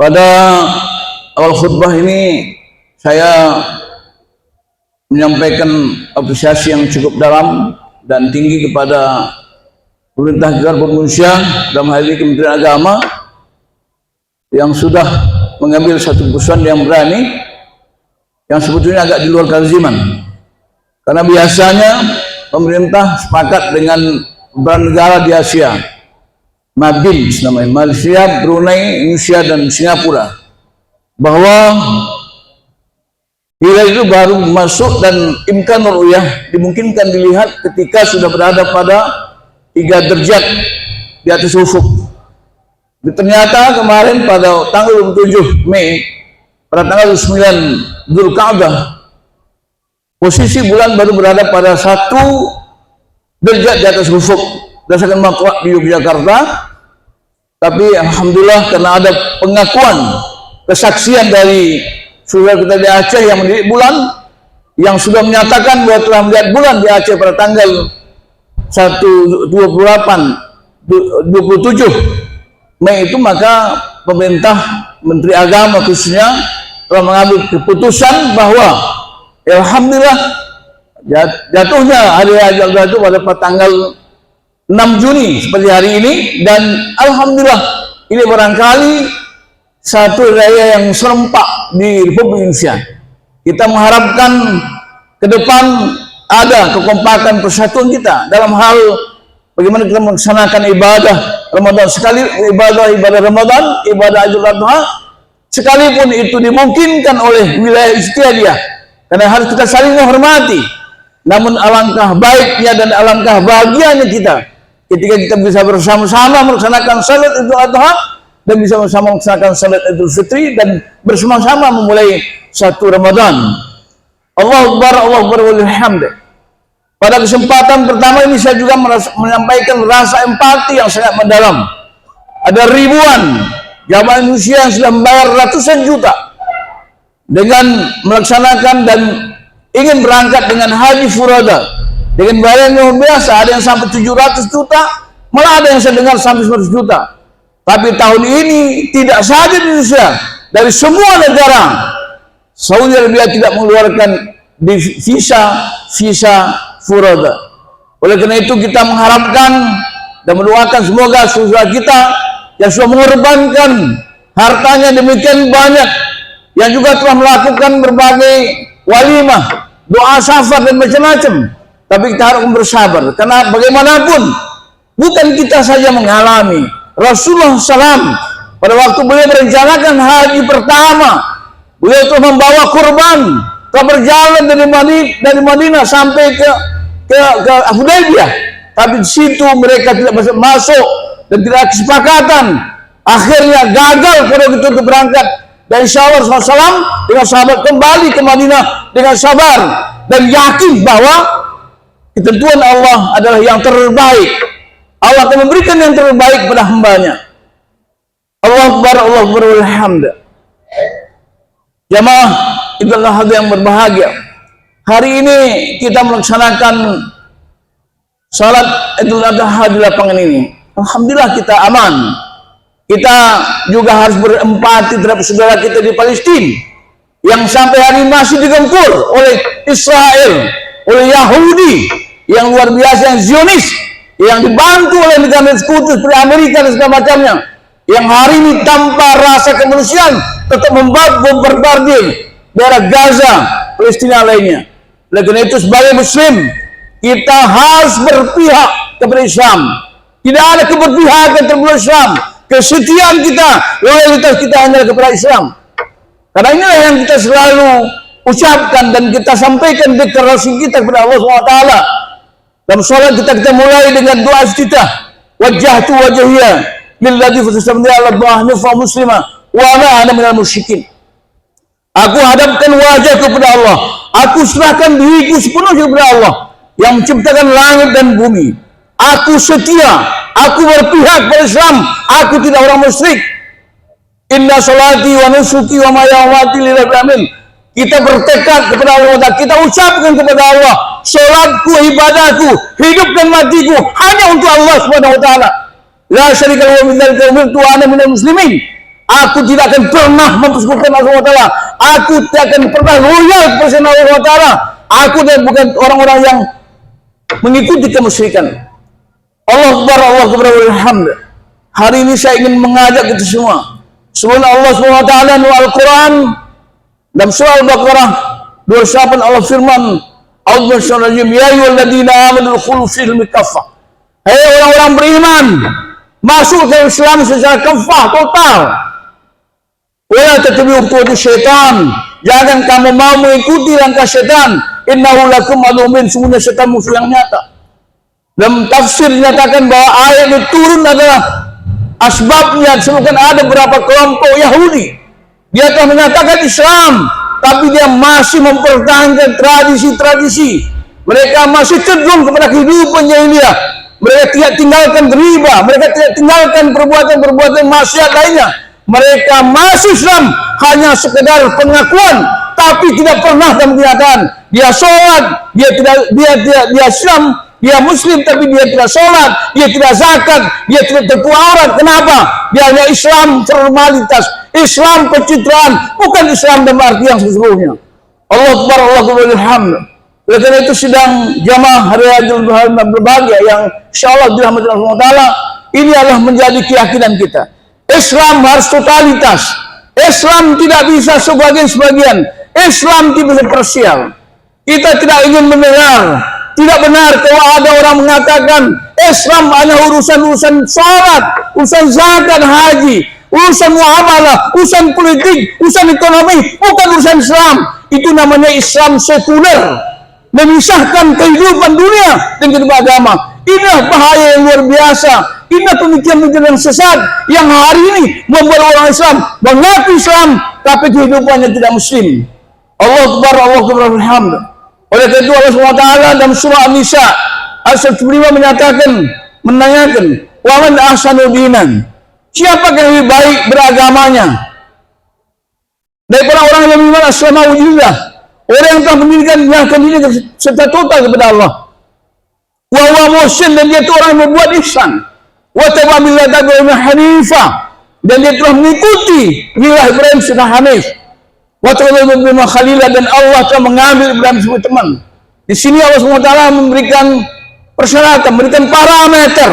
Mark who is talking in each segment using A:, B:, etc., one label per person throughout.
A: Pada awal khutbah ini saya menyampaikan apresiasi yang cukup dalam dan tinggi kepada pemerintah Republik Indonesia, dalam hal ini Kementerian Agama, yang sudah mengambil satu keputusan yang berani, yang sebetulnya agak di luar kehaziman. Karena biasanya pemerintah sepakat dengan beberapa negara di Asia, Mabin namanya, Malaysia, Brunei, Indonesia, dan Singapura, bahwa hilal itu baru masuk dan imkanul ruyah dimungkinkan dilihat ketika sudah berada pada 3 derajat di atas ufuk. Ternyata kemarin pada tanggal 27 Mei, pada tanggal 9 Dzulqa'dah, posisi bulan baru berada pada 1 derajat di atas ufuk berdasarkan makhluk di Yogyakarta. Tapi alhamdulillah karena ada pengakuan, kesaksian dari saudara kita di Aceh yang mendidik bulan, yang sudah menyatakan bahwa telah melihat bulan di Aceh pada tanggal 27 Mei itu, maka pemerintah, Menteri Agama khususnya, telah mengambil keputusan bahwa alhamdulillah jatuhnya hari Raya itu pada tanggal 6 Juni seperti hari ini, dan alhamdulillah ini barangkali satu raya yang serempak di Republik Indonesia. Kita mengharapkan ke depan ada kekompakan persatuan kita dalam hal bagaimana kita melaksanakan ibadah Ramadan, sekali ibadah Ramadan, ibadah Idul Adha, sekalipun itu dimungkinkan oleh wilayah istiadah, karena harus kita saling menghormati. Namun alangkah baiknya dan alangkah bahagianya kita ketika kita bisa bersama-sama melaksanakan salat Idul Adha dan bisa bersama melaksanakan salat Idul Fitri dan bersama-sama memulai satu Ramadan. Allahu Akbar, Allahu Akbar walhamd. Pada kesempatan pertama ini saya juga menyampaikan rasa empati yang sangat mendalam. Ada ribuan jamaah Indonesia yang sudah membayar ratusan juta dengan melaksanakan dan ingin berangkat dengan haji furada dengan bayaran yang biasa. Ada yang sampai 700 juta, malah ada yang saya dengar sampai 100 juta. Tapi tahun ini tidak saja di Indonesia, dari semua negara Saudi Arabia tidak mengeluarkan visa furada. Oleh karena itu kita mengharapkan dan mendoakan semoga saudara kita yang sudah mengorbankan hartanya demikian banyak, yang juga telah melakukan berbagai walimah, doa safar dan macam-macam, tapi kita harus bersabar, karena bagaimanapun bukan kita saja mengalami. Rasulullah SAW pada waktu beliau merencanakan haji pertama, beliau telah membawa kurban, telah berjalan dari Madinah sampai ke Hudaybiyah, tapi di situ mereka tidak bisa masuk dan tidak ada kesepakatan. Akhirnya gagal pada waktu itu berangkat, dan insya Allah SAW dengan sahabat kembali ke Madinah dengan sabar dan yakin bahwa ketentuan Allah adalah yang terbaik. Allah akan memberikan yang terbaik pada hambanya. Allahu Akbar, Allahu Akbar walhamd. Jamaah Idul Adha yang berbahagia, hari ini kita melaksanakan salat Idul Adha di lapangan ini. Alhamdulillah kita aman. Kita juga harus berempati terhadap saudara kita di Palestina yang sampai hari ini masih digempur oleh Israel, oleh Yahudi yang luar biasa, yang Zionis, yang dibantu oleh negara sekutu seperti Amerika dan segala macamnya, yang hari ini tanpa rasa kemanusiaan tetap membombardir daerah Gaza, Palestina lainnya. Oleh karena itu sebagai Muslim kita harus berpihak kepada Islam. Tidak ada keberpihakan terhadap Islam. Kesetiaan kita, loyalitas kita hanya kepada Islam. Karena inilah yang kita selalu ucapkan dan kita sampaikan deklarasi kita kepada Allah SWT. Dalam sholat kita mulai dengan doa iftitah, wajjahtu wajhiya lilladzi fatastamni ala dhahnifa muslimah wa ma ana minal musyrikin. Aku hadapkan wajah kepada Allah, aku serahkan diriku sepenuhnya kepada Allah yang menciptakan langit dan bumi. Aku setia, aku berpihak pada Islam, aku tidak orang musyrik. Inna salati wa nusuki wa mayawati lillahi alamin. Kita bertekad kepada Allah, kita ucapkan kepada Allah, salatku, ibadahku, hidup dan matiku hanya untuk Allah Subhanahu wa taala. La syarika lahu wa bidzalika umirtu wa ana minal muslimin. Aku tidak akan pernah mempersekutukan Allah SWT. Aku tidak akan pernah loyal kepada Allah SWT. Aku dan bukan orang-orang yang mengikuti kemusyrikan. Allah Akbar, Allah Akbar, alhamdulillah. Hari ini saya ingin mengajak kita semua. Sebelum Allah SWT dalam Al-Quran, dalam surah Al-Baqarah 28 Allah firman, A'udzubillahi ya ayyuhalladzina amanu udkhulu fil silmi kaffah. Hai orang-orang beriman, masuk ke Islam secara kafah total. Wala tattabi'u khutuwati syaitan. Jangan kamu mau mengikuti langkah syaitan. Innahu lakum aduwwun mubin. Sungguhnya syaitan musuh yang nyata. Dalam tafsir dinyatakan bahwa ayat itu turun adalah asbabnya disebutkan ada beberapa kelompok Yahudi. Dia telah menyatakan Islam, tapi dia masih mempertahankan tradisi-tradisi. Mereka masih cenderung kepada kehidupan jahiliyah. Mereka tidak tinggalkan riba, mereka tidak tinggalkan perbuatan-perbuatan maksiat lainnya. Mereka masih Islam, hanya sekedar pengakuan, tapi tidak pernah dalam kenyataan. Dia sholat, dia Islam, dia Muslim, tapi dia tidak sholat, dia tidak zakat, dia tidak tertutup aurat. Kenapa? Dia hanya Islam formalitas, Islam pencitraan, bukan Islam dalam arti yang sesungguhnya. Allah Akbar, Allah Akbar, alhamdulillah. Oleh karena itu sidang jamaah hari Idul Adha berbahagia yang insyaallah dirahmati Allah SWT, ini adalah menjadi keyakinan kita. Islam harus totalitas. Islam tidak bisa sebagian-sebagian. Islam tidak bisa parsial. Kita tidak ingin mendengar, tidak benar kalau ada orang mengatakan Islam hanya urusan-urusan sholat, urusan zakat, haji, urusan muamalah, urusan politik, urusan ekonomi, bukan urusan Islam. Itu namanya Islam sekuler, memisahkan kehidupan dunia dengan kehidupan agama. Inilah bahaya yang luar biasa. Inilah pemikiran-pemikiran sesat yang hari ini membuat orang Islam mengaku Islam, tapi kehidupannya tidak Muslim. Allah Akbar, Allah Akbar, alhamdulillah. Oleh karena itu Allah SWT dalam surah An-Nisa ayat 105 menyatakan, menanyakan, wa man ahsanu dinan, siapa yang lebih baik beragamanya daripada orang yang beriman aslama wujudillah, orang yang telah mendirikan diri serta total kepada Allah. Wa huwa muhsin, dan dia itu orang yang membuat ihsan. Wa tabi'a millata Ibrahim hanifah, dan dia telah mengikuti milah Ibrahim sudah hanif. Wa tabi'a Ibrahim khalilah, dan Allah telah mengambil Ibrahim sebagai teman. Di sini Allah SWT memberikan persyaratan, memberikan parameter.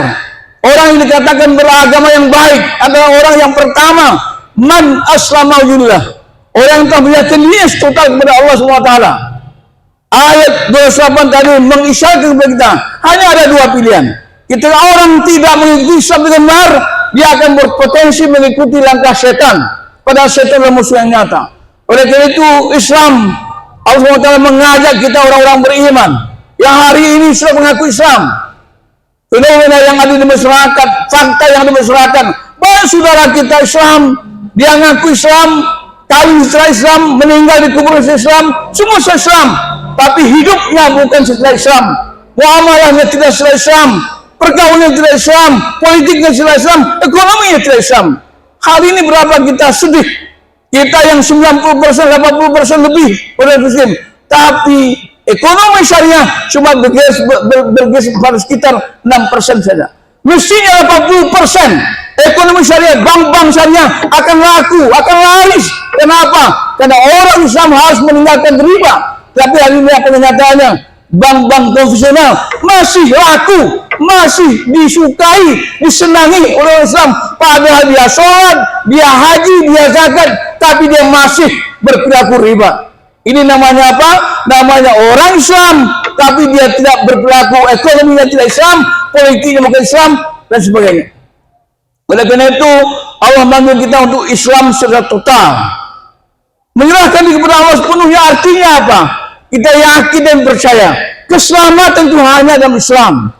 A: Orang yang dikatakan beragama yang baik adalah orang yang pertama, man aslama wujudillah, orang yang telah menyatakan diri total kepada Allah SWT. Ayat 28 tadi mengisyaratkan kepada kita hanya ada dua pilihan. Ketika orang tidak mengikuti Islam dengan benar, dia akan berpotensi mengikuti langkah setan, padahal setan adalah musuh yang nyata. Oleh karena itu Islam, Allah SWT mengajak kita orang-orang beriman yang hari ini sudah mengaku Islam. Fenomena yang ada di masyarakat, fakta yang ada di masyarakat, banyak saudara kita Islam, dia mengaku Islam, kawin setelah Islam, meninggal di kuburan Islam, semua setelah Islam, tapi hidupnya bukan setelah Islam, muamalahnya tidak setelah Islam, pergaulannya tidak Islam, politiknya tidak Islam, ekonominya tidak Islam. Hal ini berapa kita sedih. Kita yang 90%, 80% lebih orang Muslim, tapi ekonomi syariah cuma bergeser pada sekitar 6% saja. Mestinya 80% ekonomi syariah, bank-bank syariah akan laku, akan laris. Kenapa? Karena orang Islam harus meninggalkan riba. Tapi hari ini apa kenyataannya? Bank-bank konvensional masih laku, masih disukai, disenangi oleh orang Islam. Padahal dia sholat, dia haji, dia zakat, tapi dia masih berperilaku riba. Ini namanya apa? Namanya orang Islam, tapi dia tidak berperilaku, ekonominya tidak Islam, politiknya bukan Islam, dan sebagainya. Oleh karena itu, Allah manggil kita untuk Islam secara total. Menyerahkan diri kepada Allah sepenuhnya artinya apa? Kita yakin dan percaya keselamatan itu hanya dalam Islam.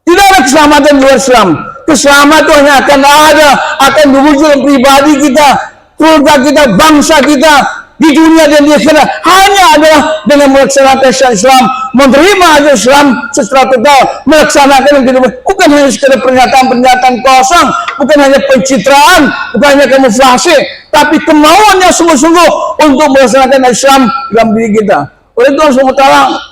A: Tidak ada keselamatan di luar Islam. Keselamatan hanya akan berwujud dalam pribadi kita, keluarga kita, bangsa kita, di dunia dan di akhirat, hanya adalah dengan melaksanakan syariat Islam, menerima ajaran Islam secara total, melaksanakan yang tidak, bukan hanya sekadar pernyataan-pernyataan kosong, bukan hanya pencitraan, bukan hanya kamuflase, tapi kemauannya sungguh-sungguh untuk melaksanakan Islam dalam diri kita. Oleh itu Allah SWT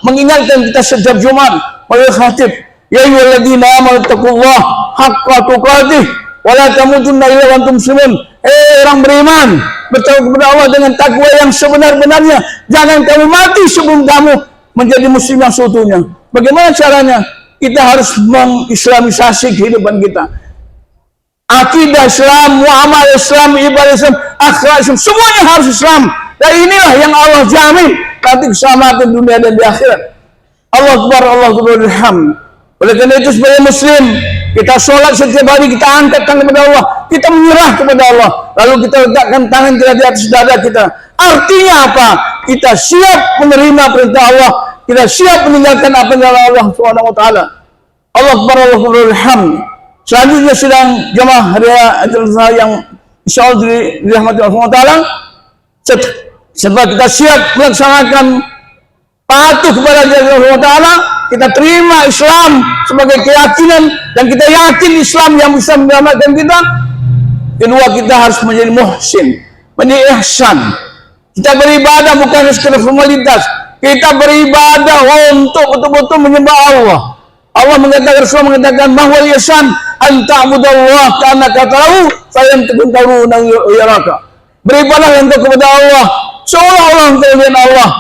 A: mengingatkan kita setiap Jumat melalui khatib, ya ayyuhalladzina amanu taqullaha haqqa tuqatih Wala tamutunna illa wa antum muslimun. Orang beriman, bertawakal kepada Allah dengan takwa yang sebenar-benarnya. Jangan kamu mati sebelum kamu menjadi muslim yang seutuhnya. Bagaimana caranya? Kita harus mengislamisasi kehidupan kita. Akidah Islam, muamalah Islam, ibadah Islam, akhlak Islam, semuanya harus Islam. Dan inilah yang Allah jamin nanti keselamatan dunia dan di akhirat. Allah Akbar, Allah Akbar, alhamdulillah. Oleh karena itu sebagai muslim, kita sholat setiap hari, kita angkat tangan kepada Allah, kita menyerah kepada Allah, lalu kita letakkan tangan kita di atas dada kita. Artinya apa? Kita siap menerima perintah Allah, kita siap meninggalkan apa yang Allah Subhanahu wa taala. Allah Akbar, Allah Akbar, alhamdulillah. Selanjutnya sidang jemaah hari yang insyaallah dirahmati Allah Subhanahu wa taala, setelah kita siap melaksanakan patuh kepada Allah Subhanahu wa taala, kita terima Islam sebagai keyakinan dan kita yakin Islam yang bisa menyelamatkan kita. Kedua, kita harus menjadi muhsin, menjadi ihsan. Kita beribadah bukan sekedar formalitas, kita beribadah untuk betul-betul menyembah Allah. Allah mengatakan, Rasulullah mengatakan bahwa ihsan an ta'budallah ka'annaka tarahu fa in takun tarahu yaraka. Beribadahlah untuk kepada Allah seolah-olah engkau melihat Allah.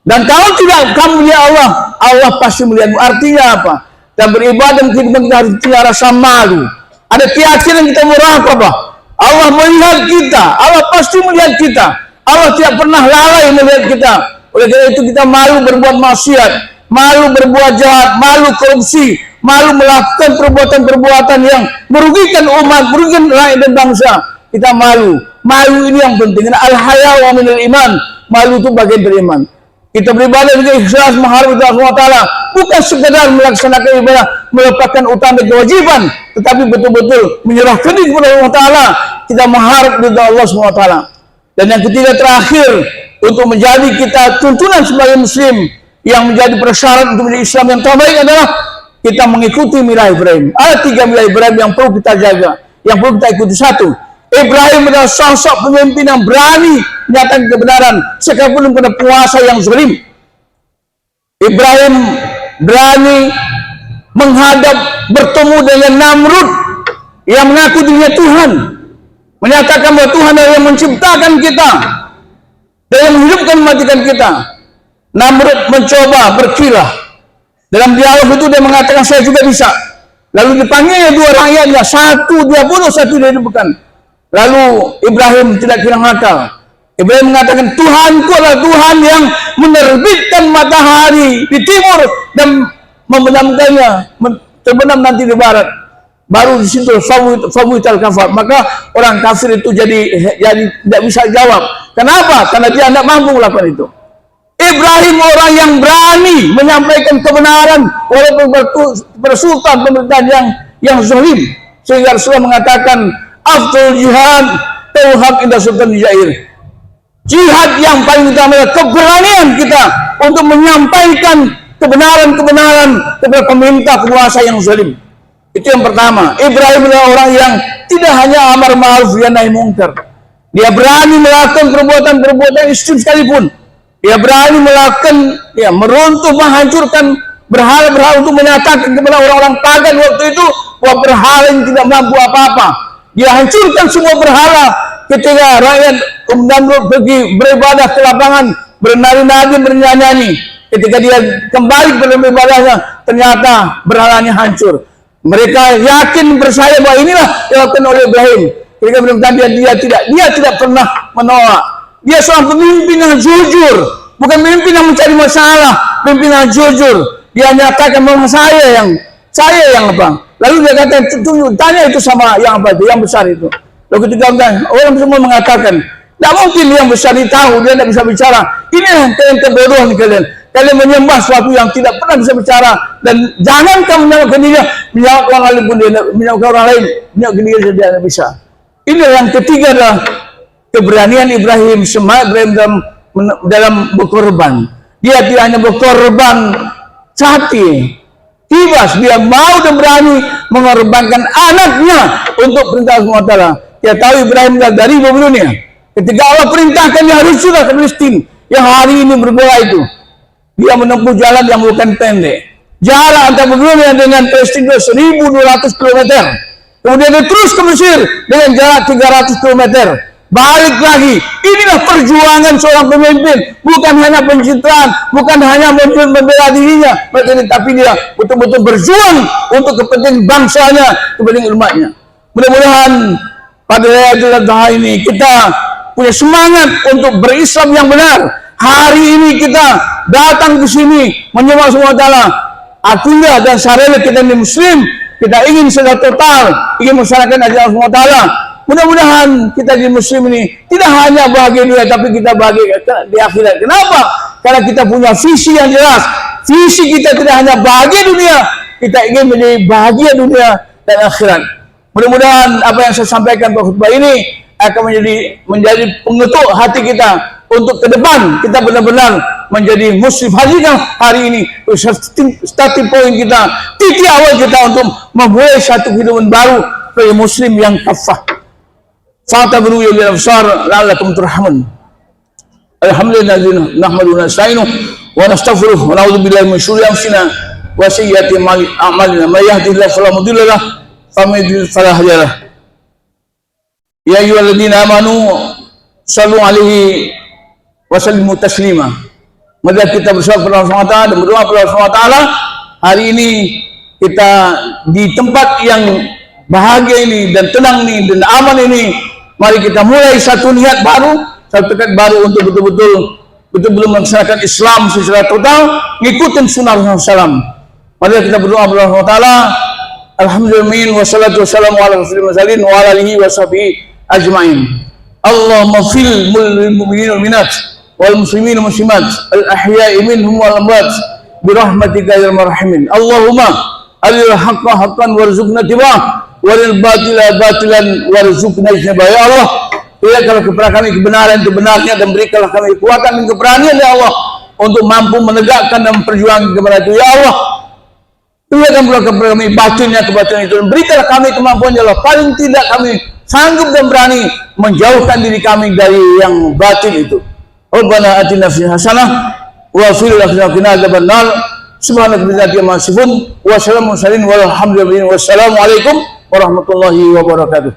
A: Dan kalau tidak kamu melihat Allah, Allah pasti melihatmu. Artinya apa? Dan beribadah kehidupan kita harus punya rasa malu. Ada keyakinan kita muraqabah. Allah melihat kita, Allah pasti melihat kita. Allah tidak pernah lalai melihat kita. Oleh karena itu kita malu berbuat maksiat, malu berbuat jahat, malu korupsi, malu melakukan perbuatan-perbuatan yang merugikan umat, merugikan rakyat dan bangsa. Kita malu. Malu ini yang penting. Al-haya wa minal iman. Malu itu bagian dari iman. Kita beribadah dengan ikhlas mengharap Allah SWT, bukan sekedar melaksanakan ibadah melupakan utama kewajiban, tetapi betul-betul menyerahkan diri kepada Allah Taala. Kita mengharap ridha Allah SWT. Dan yang ketiga terakhir, untuk menjadi kita tuntunan sebagai muslim yang menjadi persyarat untuk menjadi Islam yang terbaik adalah kita mengikuti milah Ibrahim. Ada 3 milah Ibrahim yang perlu kita jaga, yang perlu kita ikuti. 1, Ibrahim adalah sosok pemimpin yang berani menyatakan kebenaran sekalipun kepada penguasa yang zalim. Ibrahim berani menghadap bertemu dengan Namrud yang mengaku dirinya Tuhan, menyatakan bahwa Tuhan adalah yang menciptakan kita dan yang menghidupkan mematikan kita. Namrud mencoba berkilah. Dalam dialog itu dia mengatakan saya juga bisa. Lalu dipanggilnya 2 rakyatnya, satu dia bunuh, satu dia hidupkan. Lalu Ibrahim tidak hilang akal. Ibrahim mengatakan Tuhanku adalah Tuhan yang menerbitkan matahari di timur dan membenamkannya terbenam nanti di barat. Baru di situ fawital kafar. Maka orang kafir itu jadi tidak bisa jawab. Kenapa? Karena dia tidak mampu melakukan itu. Ibrahim orang yang berani menyampaikan kebenaran walaupun kepada sultan pemerintahan yang zalim. Sehingga Rasulullah mengatakan afdal jihad tauhab indah sultan jair. Jihad yang paling utama adalah keberanian kita untuk menyampaikan kebenaran-kebenaran kepada pemerintah penguasa yang zalim. Itu yang pertama. Ibrahim adalah orang yang tidak hanya amar ma'ruf nahi munkar. Dia berani melakukan perbuatan-perbuatan ekstrim sekalipun. Dia berani melakukan, meruntuh, menghancurkan berhala-berhala untuk menyatakan kepada orang-orang pagan waktu itu bahwa berhala yang tidak mampu apa-apa. Dia hancurkan semua berhala ketika rakyat Namrud pergi beribadah ke lapangan, bernari-nari, bernyanyi. Ketika dia kembali ke ibadahnya, ternyata berhalanya hancur. Mereka yakin percaya bahwa inilah yang dilakukan oleh Ibrahim. Ketika dia tidak pernah menolak. Dia seorang pemimpin yang jujur, bukan pemimpin yang mencari masalah, pemimpin yang jujur. Dia nyatakan bahwa saya yang apa? Lalu dia kata, tanya itu sama yang apa itu, yang besar itu. Lalu ketika orang semua mengatakan, tidak mungkin yang besar ini tahu, dia tidak bisa bicara. Ini yang kebodohan kalian. Kalian menyembah sesuatu yang tidak pernah bisa bicara. Dan jangan kamu menyalahkan dirinya, menyalahkan orang lain pun dia, menyalahkan orang lain, menyalahkan diri dia tidak bisa. Ini yang ketiga adalah keberanian Ibrahim, semangat Ibrahim dalam berkorban. Dia tidak hanya berkorban sapi, kibas, dia mau dan berani mengorbankan anaknya untuk perintah Allah SWT. Dia tahu Ibrahim dari dunia. Ketika Allah perintahkan dia harus sudah ke Palestina yang hari ini berbola itu, dia menempuh jalan yang bukan pendek. Jalan antara dunia dengan Palestina 1.200 km. Kemudian dia terus ke Mesir dengan jarak 300 km. Balik lagi. Inilah perjuangan seorang pemimpin. Bukan hanya pencitraan, bukan hanya membela dirinya, tapi dia betul-betul berjuang untuk kepentingan bangsanya, kepentingan umatnya. Mudah-mudahan pada Lailatul Adha ini kita punya semangat untuk berislam yang benar. Hari ini kita datang ke sini menyembah Allah Taala. Akidah dan syariat kita ini Muslim. Kita ingin secara total, ingin melaksanakan ajaran Allah Taala. Mudah-mudahan kita di Muslim ini tidak hanya bahagia dunia, tapi kita bahagia di akhirat. Kenapa? Karena kita punya visi yang jelas. Visi kita tidak hanya bahagia dunia, kita ingin menjadi bahagia dunia dan akhirat. Mudah-mudahan apa yang saya sampaikan pada khutbah ini akan menjadi pengetuk hati kita untuk ke depan kita benar-benar menjadi muslim. Hadirkan hari ini starting point kita, titik awal kita untuk memulai satu kehidupan baru sebagai muslim yang kafah. Fa'tabiru ya ulil absar la'allakum turhamun. Alhamdulillah nahmaduhu wa nasta'inuhu wa nastaghfiruh wa na'udzu billahi min syururi anfusina wa sayyiati a'malina. May yahdihillahu fala mudilla lahu wa may yudlil fala hadiya lahu. Ya ayyuhalladzina amanu shallu 'alaihi wa sallimu taslima. Mari kita bersyukur kepada Allah SWT dan berdoa kepada Allah SWT. Hari ini kita di tempat yang bahagia ini dan tenang ini dan aman ini, mari kita mulai satu niat baru, satu tekad baru untuk betul-betul melaksanakan Islam secara total, ngikutin sunnah Rasulullah SAW. Mari kita berdoa kepada Allah SWT. Alhamdulillah wassalatu wassalamu ala rasulillah wa ala alihi wa sahbihi ajma'in. Allahumma fil mu'minin wal minat wal muslimin wal muslimat al ahya'i minhum wal amwat bi rahmatika ya arhamar rahimin. Allahumma aril haqqa haqqan warzuqna tiba'ah walil batila batilan warzuqna ijtinabah. Ya Allah, berikanlah kepada kami kebenaran itu benarnya dan berikanlah kami kekuatan dan keberanian ya Allah untuk mampu menegakkan dan memperjuangkan kebenaran itu ya Allah. Berikan pula kepada kami batinnya kebatilan itu dan berikanlah kami kemampuan ya Allah, paling tidak kami sanggup dan berani menjauhkan diri kami dari yang batin itu. Rabbana atina fid hasanah wa fil akhirati adzabannar. Subhanaka billahi ma yasifun wa salamun alal mursalin walhamdulillahi wassalamu alaikum warahmatullahi wabarakatuh.